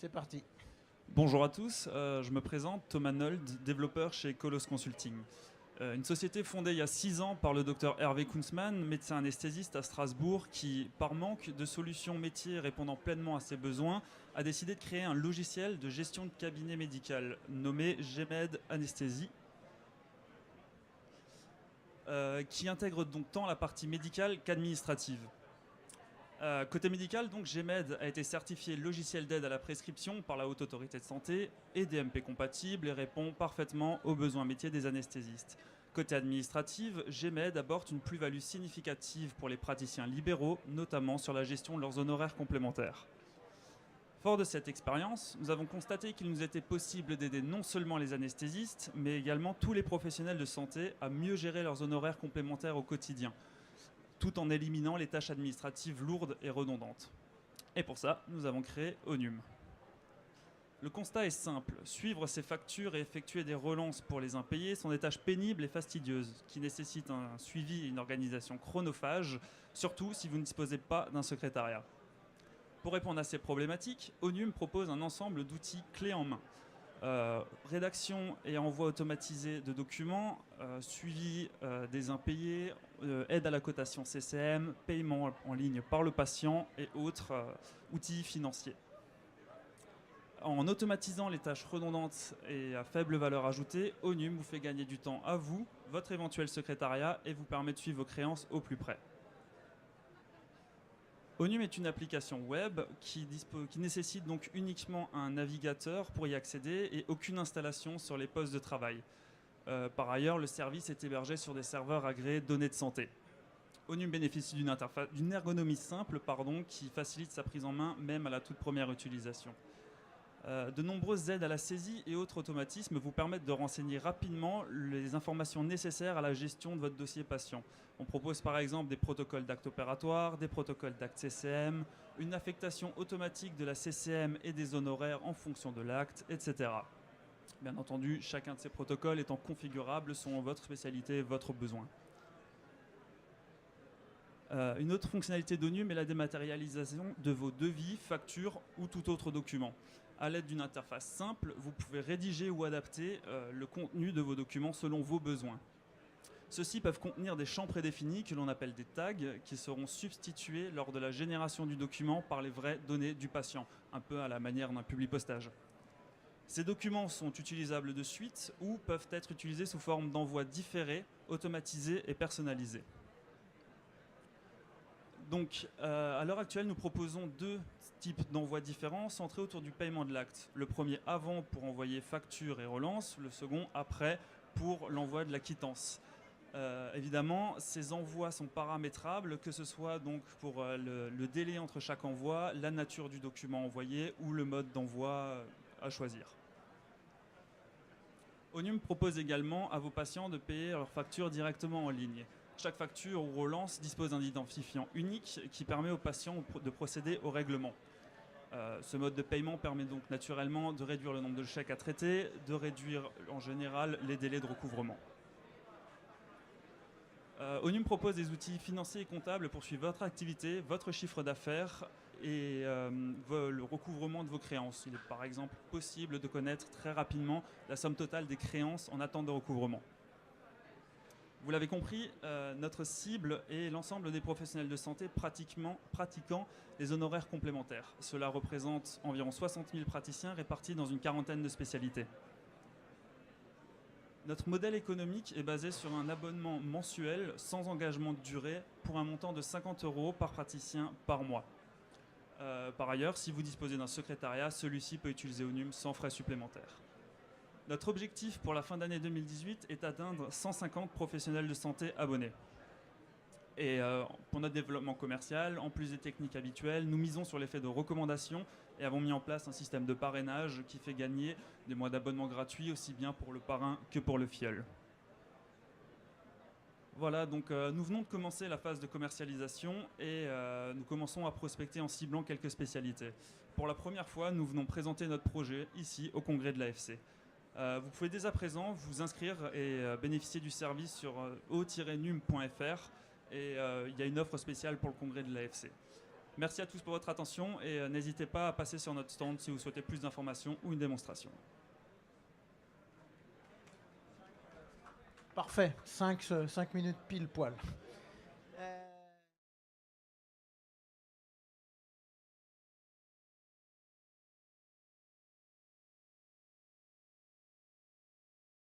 C'est parti. Bonjour à tous, je me présente, Thomas Nold, développeur chez Colos Consulting. Une société fondée il y a 6 ans par le docteur Hervé Kunzmann, médecin anesthésiste à Strasbourg, qui, par manque de solutions métiers répondant pleinement à ses besoins, a décidé de créer un logiciel de gestion de cabinet médical nommé GMED Anesthésie, qui intègre donc tant la partie médicale qu'administrative. Côté médical, donc, GMED a été certifié logiciel d'aide à la prescription par la Haute Autorité de Santé et DMP compatible et répond parfaitement aux besoins métiers des anesthésistes. Côté administratif, GMED apporte une plus-value significative pour les praticiens libéraux, notamment sur la gestion de leurs honoraires complémentaires. Fort de cette expérience, nous avons constaté qu'il nous était possible d'aider non seulement les anesthésistes, mais également tous les professionnels de santé à mieux gérer leurs honoraires complémentaires au quotidien, tout en éliminant les tâches administratives lourdes et redondantes. Et pour ça, nous avons créé Onum. Le constat est simple, suivre ces factures et effectuer des relances pour les impayés sont des tâches pénibles et fastidieuses, qui nécessitent un suivi et une organisation chronophage, surtout si vous ne disposez pas d'un secrétariat. Pour répondre à ces problématiques, Onum propose un ensemble d'outils clés en main. Rédaction et envoi automatisé de documents, suivi des impayés, aide à la cotation CCM, paiement en ligne par le patient et autres outils financiers. En automatisant les tâches redondantes et à faible valeur ajoutée, Onum vous fait gagner du temps à vous, votre éventuel secrétariat et vous permet de suivre vos créances au plus près. Onum est une application web qui nécessite donc uniquement un navigateur pour y accéder et aucune installation sur les postes de travail. Par ailleurs, le service est hébergé sur des serveurs agréés données de santé. Onum bénéficie d'une ergonomie simple qui facilite sa prise en main même à la toute première utilisation. De nombreuses aides à la saisie et autres automatismes vous permettent de renseigner rapidement les informations nécessaires à la gestion de votre dossier patient. On propose par exemple des protocoles d'actes opératoires, des protocoles d'actes CCM, une affectation automatique de la CCM et des honoraires en fonction de l'acte, etc. Bien entendu, chacun de ces protocoles étant configurable selon votre spécialité et votre besoin. Une autre fonctionnalité d'Onum est la dématérialisation de vos devis, factures ou tout autre document. À l'aide d'une interface simple, vous pouvez rédiger ou adapter le contenu de vos documents selon vos besoins. Ceux-ci peuvent contenir des champs prédéfinis que l'on appelle des tags qui seront substitués lors de la génération du document par les vraies données du patient, un peu à la manière d'un publipostage. Ces documents sont utilisables de suite ou peuvent être utilisés sous forme d'envoi différé, automatisé et personnalisé. Donc, à l'heure actuelle, nous proposons 2 types d'envois différents centrés autour du paiement de l'acte. Le premier avant pour envoyer facture et relance, le second après pour l'envoi de la quittance. Évidemment, ces envois sont paramétrables, que ce soit donc pour le délai entre chaque envoi, la nature du document envoyé ou le mode d'envoi à choisir. Onum propose également à vos patients de payer leurs factures directement en ligne. Chaque facture ou relance dispose d'un identifiant unique qui permet aux patients de procéder au règlement. Ce mode de paiement permet donc naturellement de réduire le nombre de chèques à traiter, de réduire en général les délais de recouvrement. Onum propose des outils financiers et comptables pour suivre votre activité, votre chiffre d'affaires et le recouvrement de vos créances. Il est par exemple possible de connaître très rapidement la somme totale des créances en attente de recouvrement. Vous l'avez compris, notre cible est l'ensemble des professionnels de santé pratiquant les honoraires complémentaires. Cela représente environ 60 000 praticiens répartis dans une quarantaine de spécialités. Notre modèle économique est basé sur un abonnement mensuel sans engagement de durée pour un montant de 50 € par praticien par mois. Par ailleurs, si vous disposez d'un secrétariat, celui-ci peut utiliser Onum sans frais supplémentaires. Notre objectif pour la fin d'année 2018 est d'atteindre 150 professionnels de santé abonnés. Et pour notre développement commercial, en plus des techniques habituelles, nous misons sur l'effet de recommandation et avons mis en place un système de parrainage qui fait gagner des mois d'abonnement gratuits aussi bien pour le parrain que pour le filleul. Voilà, donc nous venons de commencer la phase de commercialisation et nous commençons à prospecter en ciblant quelques spécialités. Pour la première fois, nous venons présenter notre projet ici au congrès de l'AFC. Vous pouvez dès à présent vous inscrire et bénéficier du service sur o-num.fr et il y a une offre spéciale pour le congrès de l'AFC. Merci à tous pour votre attention et n'hésitez pas à passer sur notre stand si vous souhaitez plus d'informations ou une démonstration. Parfait, 5 minutes pile poil.